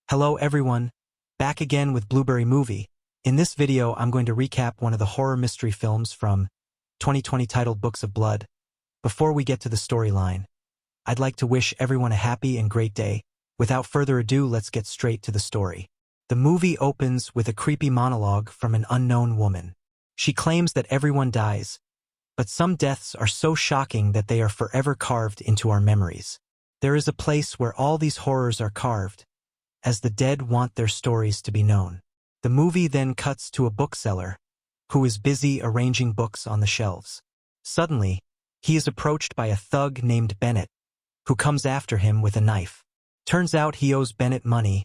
Hello everyone, back again with Blueberry Movie. In this video, I'm going to recap one of the horror mystery films from 2020 titled Books of Blood. Before we get to the storyline, I'd like to wish everyone a happy and great day. Without further ado, let's get straight to the story. The movie opens with a creepy monologue from an unknown woman. She claims that everyone dies, but some deaths are so shocking that they are forever carved into our memories. There is a place where all these horrors are carved, as the dead want their stories to be known. The movie then cuts to a bookseller, who is busy arranging books on the shelves. Suddenly, he is approached by a thug named Bennett, who comes after him with a knife. Turns out he owes Bennett money,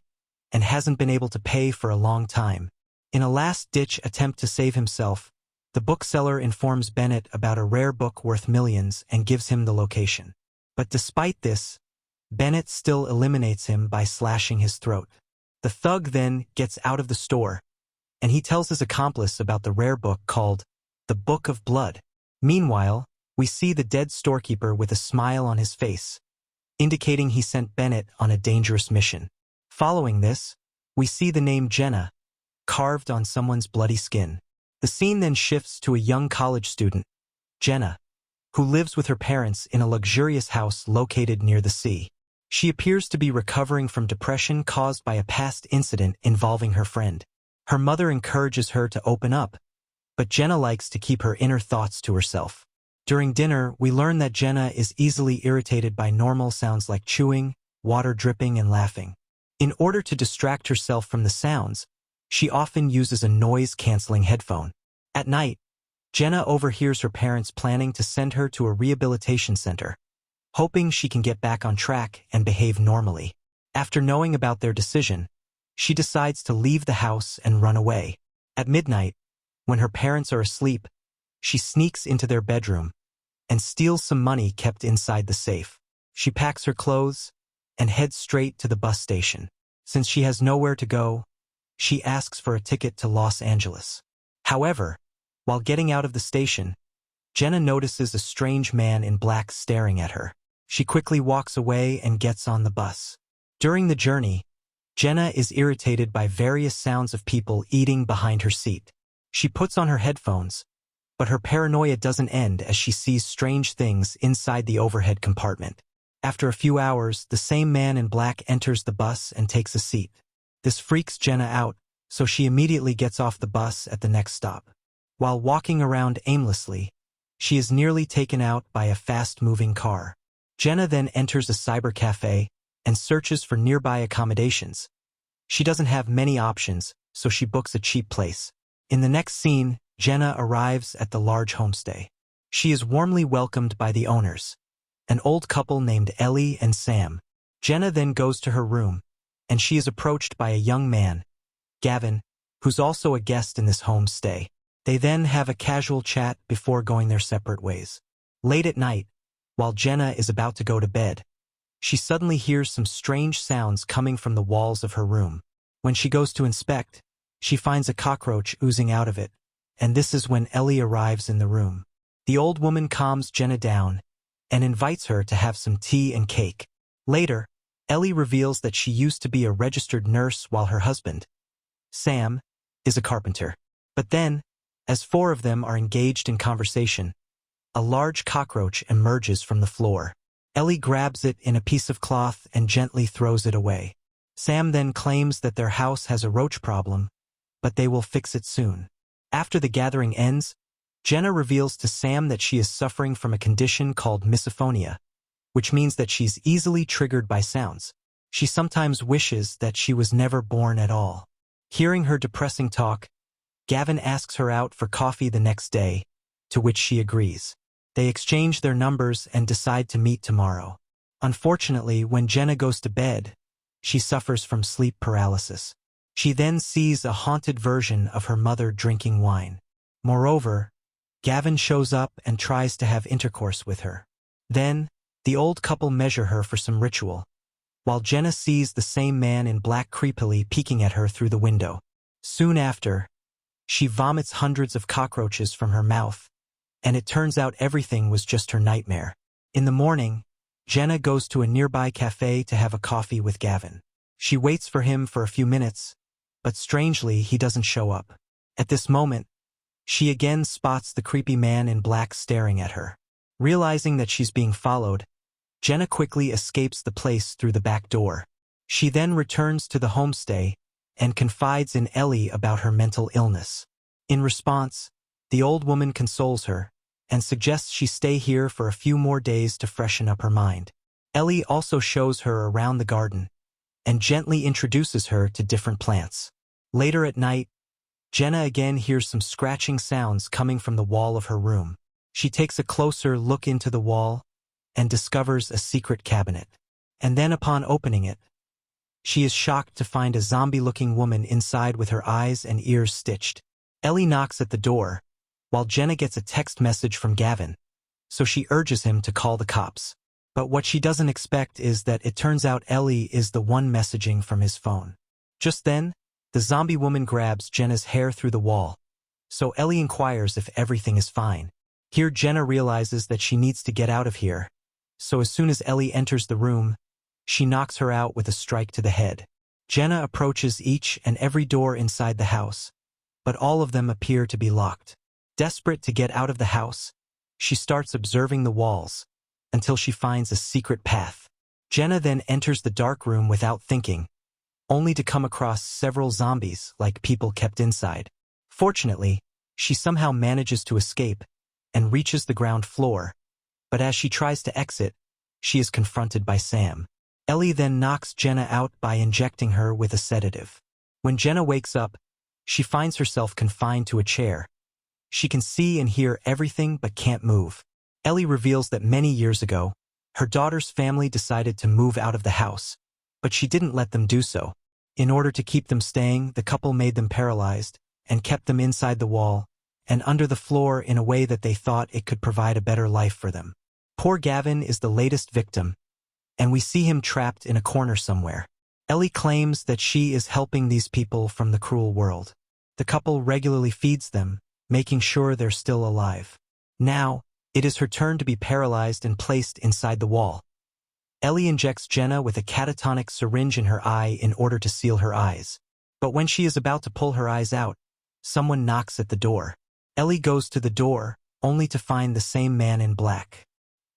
and hasn't been able to pay for a long time. In a last-ditch attempt to save himself, the bookseller informs Bennett about a rare book worth millions and gives him the location. But despite this, Bennett still eliminates him by slashing his throat. The thug then gets out of the store, and he tells his accomplice about the rare book called The Book of Blood. Meanwhile, we see the dead storekeeper with a smile on his face, indicating he sent Bennett on a dangerous mission. Following this, we see the name Jenna carved on someone's bloody skin. The scene then shifts to a young college student, Jenna, who lives with her parents in a luxurious house located near the sea. She appears to be recovering from depression caused by a past incident involving her friend. Her mother encourages her to open up, but Jenna likes to keep her inner thoughts to herself. During dinner, we learn that Jenna is easily irritated by normal sounds like chewing, water dripping, and laughing. In order to distract herself from the sounds, she often uses a noise-canceling headphone. At night, Jenna overhears her parents planning to send her to a rehabilitation center, hoping she can get back on track and behave normally. After knowing about their decision, she decides to leave the house and run away. At midnight, when her parents are asleep, she sneaks into their bedroom and steals some money kept inside the safe. She packs her clothes and heads straight to the bus station. Since she has nowhere to go, she asks for a ticket to Los Angeles. However, while getting out of the station, Jenna notices a strange man in black staring at her. She quickly walks away and gets on the bus. During the journey, Jenna is irritated by various sounds of people eating behind her seat. She puts on her headphones, but her paranoia doesn't end as she sees strange things inside the overhead compartment. After a few hours, the same man in black enters the bus and takes a seat. This freaks Jenna out, so she immediately gets off the bus at the next stop. While walking around aimlessly, she is nearly taken out by a fast-moving car. Jenna then enters a cyber cafe and searches for nearby accommodations. She doesn't have many options, so she books a cheap place. In the next scene, Jenna arrives at the large homestay. She is warmly welcomed by the owners, an old couple named Ellie and Sam. Jenna then goes to her room, and she is approached by a young man, Gavin, who's also a guest in this homestay. They then have a casual chat before going their separate ways. Late at night, while Jenna is about to go to bed, she suddenly hears some strange sounds coming from the walls of her room. When she goes to inspect, she finds a cockroach oozing out of it, and this is when Ellie arrives in the room. The old woman calms Jenna down and invites her to have some tea and cake. Later, Ellie reveals that she used to be a registered nurse while her husband, Sam, is a carpenter. But then, as four of them are engaged in conversation, a large cockroach emerges from the floor. Ellie grabs it in a piece of cloth and gently throws it away. Sam then claims that their house has a roach problem, but they will fix it soon. After the gathering ends, Jenna reveals to Sam that she is suffering from a condition called misophonia, which means that she's easily triggered by sounds. She sometimes wishes that she was never born at all. Hearing her depressing talk, Gavin asks her out for coffee the next day, to which she agrees. They exchange their numbers and decide to meet tomorrow. Unfortunately, when Jenna goes to bed, she suffers from sleep paralysis. She then sees a haunted version of her mother drinking wine. Moreover, Gavin shows up and tries to have intercourse with her. Then, the old couple measure her for some ritual, while Jenna sees the same man in black creepily peeking at her through the window. Soon after, she vomits hundreds of cockroaches from her mouth, and it turns out everything was just her nightmare. In the morning, Jenna goes to a nearby cafe to have a coffee with Gavin. She waits for him for a few minutes, but strangely he doesn't show up. At this moment, she again spots the creepy man in black staring at her. Realizing that she's being followed, Jenna quickly escapes the place through the back door. She then returns to the homestay and confides in Ellie about her mental illness. In response, the old woman consoles her and suggests she stay here for a few more days to freshen up her mind. Ellie also shows her around the garden and gently introduces her to different plants. Later at night, Jenna again hears some scratching sounds coming from the wall of her room. She takes a closer look into the wall and discovers a secret cabinet. And then upon opening it, she is shocked to find a zombie-looking woman inside with her eyes and ears stitched. Ellie knocks at the door, while Jenna gets a text message from Gavin, so she urges him to call the cops. But what she doesn't expect is that it turns out Ellie is the one messaging from his phone. Just then, the zombie woman grabs Jenna's hair through the wall, so Ellie inquires if everything is fine. Here Jenna realizes that she needs to get out of here, so as soon as Ellie enters the room, she knocks her out with a strike to the head. Jenna approaches each and every door inside the house, but all of them appear to be locked. Desperate to get out of the house, she starts observing the walls until she finds a secret path. Jenna then enters the dark room without thinking, only to come across several zombies like people kept inside. Fortunately, she somehow manages to escape and reaches the ground floor, but as she tries to exit, she is confronted by Sam. Ellie then knocks Jenna out by injecting her with a sedative. When Jenna wakes up, she finds herself confined to a chair. She can see and hear everything but can't move. Ellie reveals that many years ago, her daughter's family decided to move out of the house, but she didn't let them do so. In order to keep them staying, the couple made them paralyzed and kept them inside the wall and under the floor in a way that they thought it could provide a better life for them. Poor Gavin is the latest victim, and we see him trapped in a corner somewhere. Ellie claims that she is helping these people from the cruel world. The couple regularly feeds them, making sure they're still alive. Now, it is her turn to be paralyzed and placed inside the wall. Ellie injects Jenna with a catatonic syringe in her eye in order to seal her eyes. But when she is about to pull her eyes out, someone knocks at the door. Ellie goes to the door, only to find the same man in black.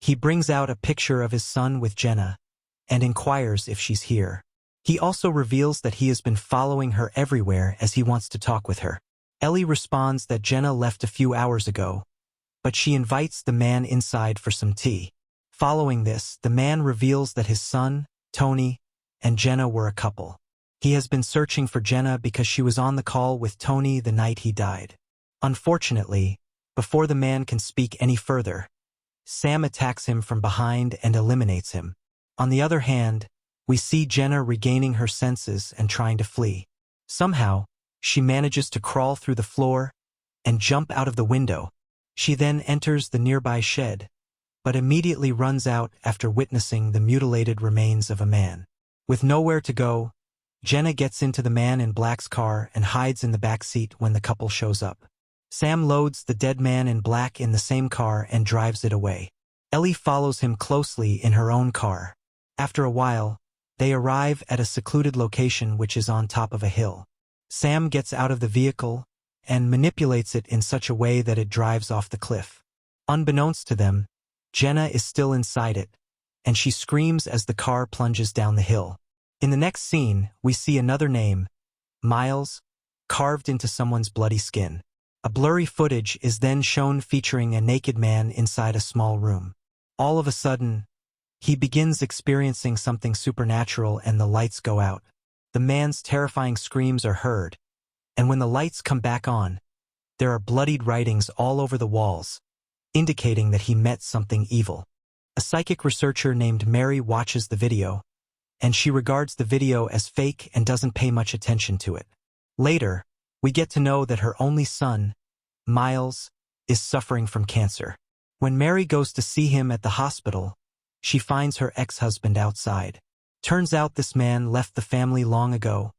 He brings out a picture of his son with Jenna and inquires if she's here. He also reveals that he has been following her everywhere as he wants to talk with her. Ellie responds that Jenna left a few hours ago, but she invites the man inside for some tea. Following this, the man reveals that his son, Tony, and Jenna were a couple. He has been searching for Jenna because she was on the call with Tony the night he died. Unfortunately, before the man can speak any further, Sam attacks him from behind and eliminates him. On the other hand, we see Jenna regaining her senses and trying to flee. Somehow, she manages to crawl through the floor and jump out of the window. She then enters the nearby shed, but immediately runs out after witnessing the mutilated remains of a man. With nowhere to go, Jenna gets into the man in black's car and hides in the back seat when the couple shows up. Sam loads the dead man in black in the same car and drives it away. Ellie follows him closely in her own car. After a while, they arrive at a secluded location which is on top of a hill. Sam gets out of the vehicle and manipulates it in such a way that it drives off the cliff. Unbeknownst to them, Jenna is still inside it, and she screams as the car plunges down the hill. In the next scene, we see another name, Miles, carved into someone's bloody skin. A blurry footage is then shown featuring a naked man inside a small room. All of a sudden, he begins experiencing something supernatural and the lights go out. The man's terrifying screams are heard, and when the lights come back on, there are bloodied writings all over the walls, indicating that he met something evil. A psychic researcher named Mary watches the video, and she regards the video as fake and doesn't pay much attention to it. Later, we get to know that her only son, Miles, is suffering from cancer. When Mary goes to see him at the hospital, she finds her ex-husband outside. Turns out this man left the family long ago,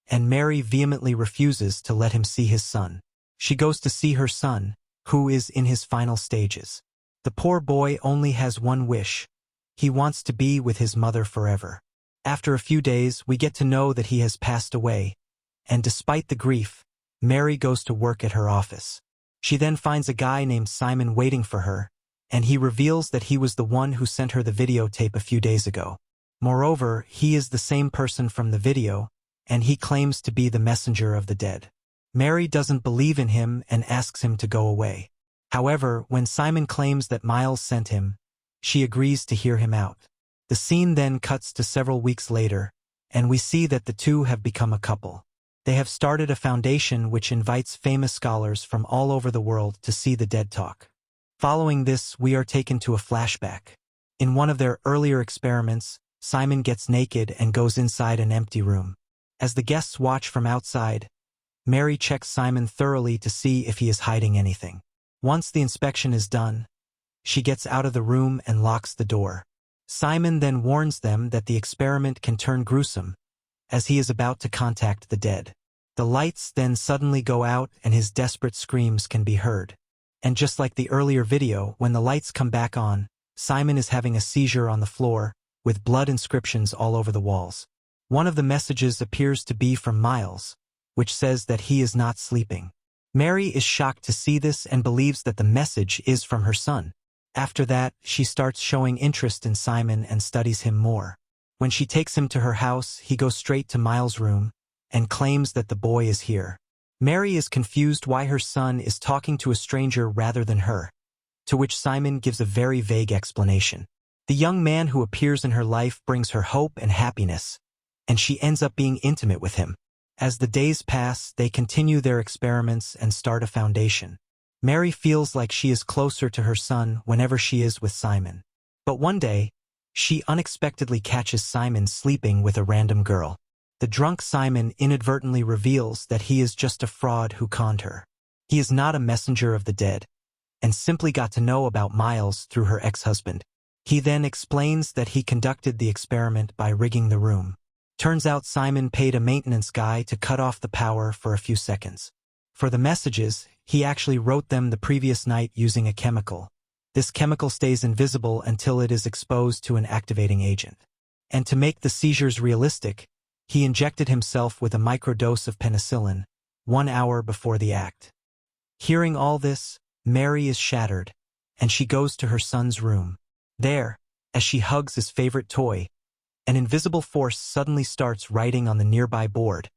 and Mary vehemently refuses to let him see his son. She goes to see her son, who is in his final stages. The poor boy only has one wish. He wants to be with his mother forever. After a few days, we get to know that he has passed away, and despite the grief, Mary goes to work at her office. She then finds a guy named Simon waiting for her, and he reveals that he was the one who sent her the videotape a few days ago. Moreover, he is the same person from the video, and he claims to be the messenger of the dead. Mary doesn't believe in him and asks him to go away. However, when Simon claims that Miles sent him, she agrees to hear him out. The scene then cuts to several weeks later, and we see that the two have become a couple. They have started a foundation which invites famous scholars from all over the world to see the dead talk. Following this, we are taken to a flashback. In one of their earlier experiments, Simon gets naked and goes inside an empty room. As the guests watch from outside, Mary checks Simon thoroughly to see if he is hiding anything. Once the inspection is done, she gets out of the room and locks the door. Simon then warns them that the experiment can turn gruesome, as he is about to contact the dead. The lights then suddenly go out and his desperate screams can be heard. And just like the earlier video, when the lights come back on, Simon is having a seizure on the floor, with blood inscriptions all over the walls. One of the messages appears to be from Miles, which says that he is not sleeping. Mary is shocked to see this and believes that the message is from her son. After that, she starts showing interest in Simon and studies him more. When she takes him to her house, he goes straight to Miles' room and claims that the boy is here. Mary is confused why her son is talking to a stranger rather than her, to which Simon gives a very vague explanation. The young man who appears in her life brings her hope and happiness, and she ends up being intimate with him. As the days pass, they continue their experiments and start a foundation. Mary feels like she is closer to her son whenever she is with Simon. But one day, she unexpectedly catches Simon sleeping with a random girl. The drunk Simon inadvertently reveals that he is just a fraud who conned her. He is not a messenger of the dead, and simply got to know about Miles through her ex-husband. He then explains that he conducted the experiment by rigging the room. Turns out Simon paid a maintenance guy to cut off the power for a few seconds. For the messages, he actually wrote them the previous night using a chemical. This chemical stays invisible until it is exposed to an activating agent. And to make the seizures realistic, he injected himself with a microdose of penicillin 1 hour before the act. Hearing all this, Mary is shattered, and she goes to her son's room. There, as she hugs his favorite toy, an invisible force suddenly starts writing on the nearby board.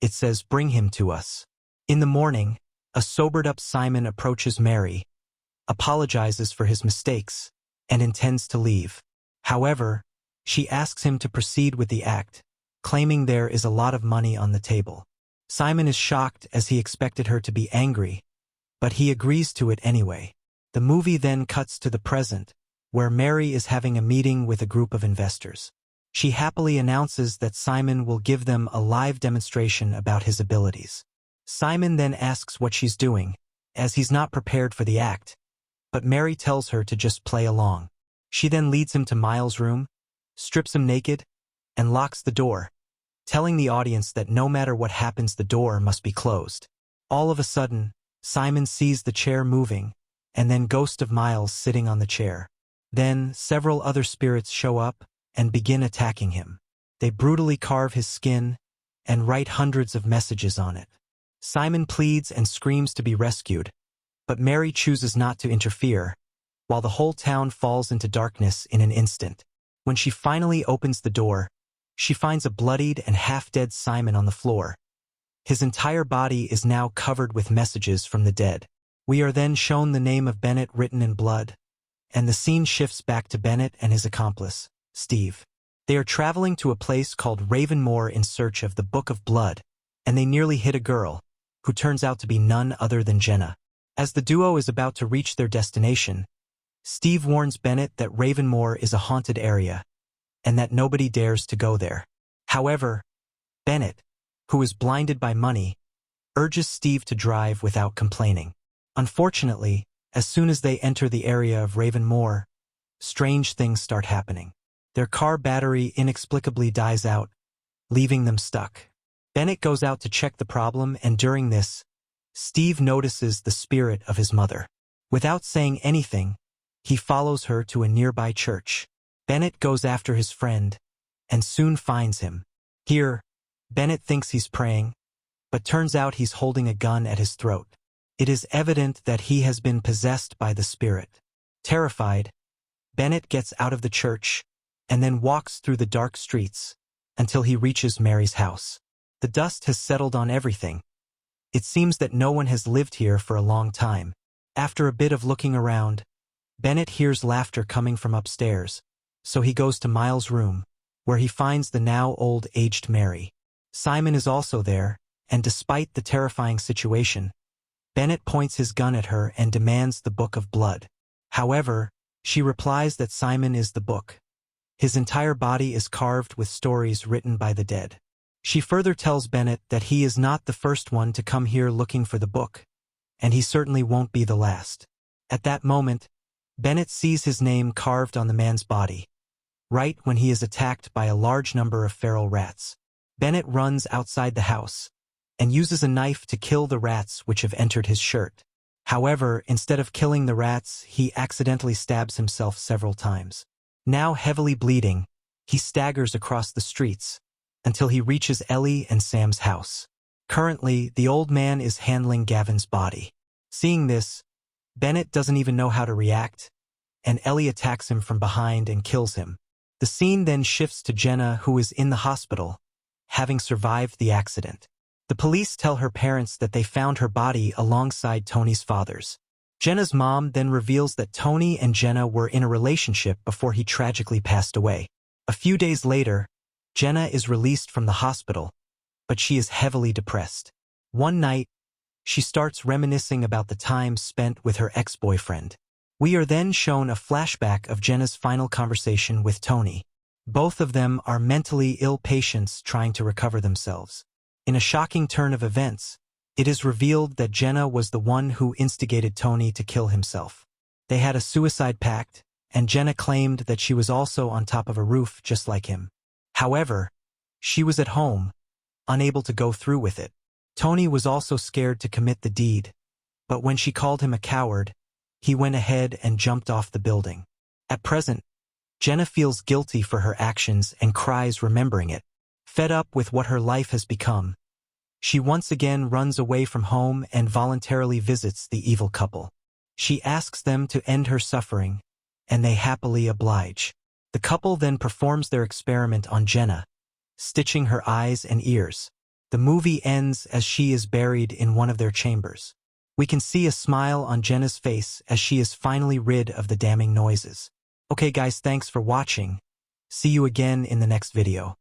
It says, "Bring him to us." In the morning, a sobered-up Simon approaches Mary, apologizes for his mistakes, and intends to leave. However, she asks him to proceed with the act, claiming there is a lot of money on the table. Simon is shocked as he expected her to be angry, but he agrees to it anyway. The movie then cuts to the present, where Mary is having a meeting with a group of investors. She happily announces that Simon will give them a live demonstration about his abilities. Simon then asks what she's doing, as he's not prepared for the act, but Mary tells her to just play along. She then leads him to Miles' room, strips him naked, and locks the door, telling the audience that no matter what happens, the door must be closed. All of a sudden, Simon sees the chair moving, and then ghost of Miles sitting on the chair. Then, several other spirits show up and begin attacking him. They brutally carve his skin and write hundreds of messages on it. Simon pleads and screams to be rescued, but Mary chooses not to interfere, while the whole town falls into darkness in an instant. When she finally opens the door, she finds a bloodied and half-dead Simon on the floor. His entire body is now covered with messages from the dead. We are then shown the name of Bennett written in blood, and the scene shifts back to Bennett and his accomplice, Steve. They are traveling to a place called Ravenmoor in search of the Book of Blood, and they nearly hit a girl, who turns out to be none other than Jenna. As the duo is about to reach their destination, Steve warns Bennett that Ravenmoor is a haunted area, and that nobody dares to go there. However, Bennett, who is blinded by money, urges Steve to drive without complaining. Unfortunately, as soon as they enter the area of Ravenmoor, strange things start happening. Their car battery inexplicably dies out, leaving them stuck. Bennett goes out to check the problem, and during this, Steve notices the spirit of his mother. Without saying anything, he follows her to a nearby church. Bennett goes after his friend, and soon finds him. Here, Bennett thinks he's praying, but turns out he's holding a gun at his throat. It is evident that he has been possessed by the spirit. Terrified, Bennett gets out of the church and then walks through the dark streets until he reaches Mary's house. The dust has settled on everything. It seems that no one has lived here for a long time. After a bit of looking around, Bennett hears laughter coming from upstairs, so he goes to Miles' room, where he finds the now old-aged Mary. Simon is also there, and despite the terrifying situation, Bennett points his gun at her and demands the Book of Blood. However, she replies that Simon is the book. His entire body is carved with stories written by the dead. She further tells Bennett that he is not the first one to come here looking for the book, and he certainly won't be the last. At that moment, Bennett sees his name carved on the man's body, right when he is attacked by a large number of feral rats. Bennett runs outside the house and uses a knife to kill the rats which have entered his shirt. However, instead of killing the rats, he accidentally stabs himself several times. Now heavily bleeding, he staggers across the streets until he reaches Ellie and Sam's house. Currently, the old man is handling Gavin's body. Seeing this, Bennett doesn't even know how to react, and Ellie attacks him from behind and kills him. The scene then shifts to Jenna, who is in the hospital, having survived the accident. The police tell her parents that they found her body alongside Tony's father's. Jenna's mom then reveals that Tony and Jenna were in a relationship before he tragically passed away. A few days later, Jenna is released from the hospital, but she is heavily depressed. One night, she starts reminiscing about the time spent with her ex-boyfriend. We are then shown a flashback of Jenna's final conversation with Tony. Both of them are mentally ill patients trying to recover themselves. In a shocking turn of events, it is revealed that Jenna was the one who instigated Tony to kill himself. They had a suicide pact, and Jenna claimed that she was also on top of a roof just like him. However, she was at home, unable to go through with it. Tony was also scared to commit the deed, but when she called him a coward, he went ahead and jumped off the building. At present, Jenna feels guilty for her actions and cries remembering it. Fed up with what her life has become, she once again runs away from home and voluntarily visits the evil couple. She asks them to end her suffering, and they happily oblige. The couple then performs their experiment on Jenna, stitching her eyes and ears. The movie ends as she is buried in one of their chambers. We can see a smile on Jenna's face as she is finally rid of the damning noises. Okay guys, thanks for watching. See you again in the next video.